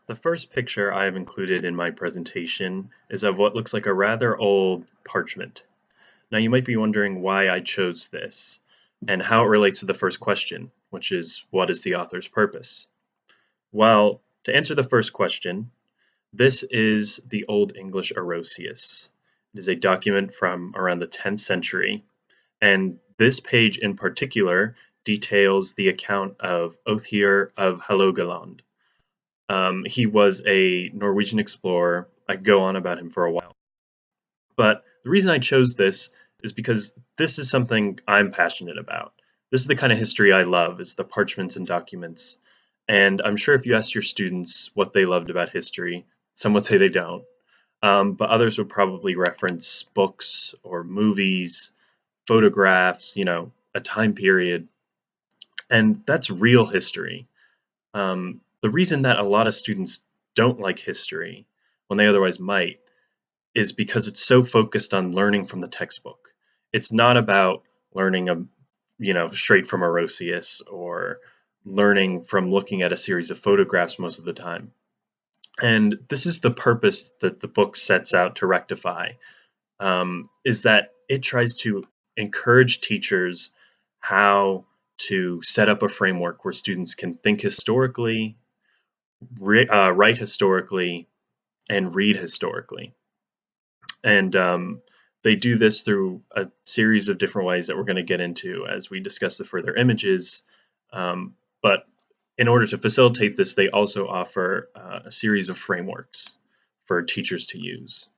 The first picture I have included in my presentation is of what looks like a rather old parchment. Now you might be wondering why I chose this and how it relates to the first question, which is what is the author's purpose? Well, to answer the first question, this is the Old English Orosius. It is a document from around the 10th century, and this page in particular details the account of Othir of Hålogaland. He was a Norwegian explorer. I could go on about him for a while. But the reason I chose this is because this is something I'm passionate about. This is the kind of history I love, is the parchments and documents. And I'm sure if you asked your students what they loved about history, some would say they don't. But others would probably reference books or movies, photographs, a time period. And that's real history. The reason that a lot of students don't like history when they otherwise might is because it's so focused on learning from the textbook. It's not about learning straight from Orosius or learning from looking at a series of photographs most of the time. And this is the purpose that the book sets out to rectify, is that it tries to encourage teachers how to set up a framework where students can think historically, write historically, and read historically. And they do this through a series of different ways that we're going to get into as we discuss the further images. But in order to facilitate this, they also offer a series of frameworks for teachers to use.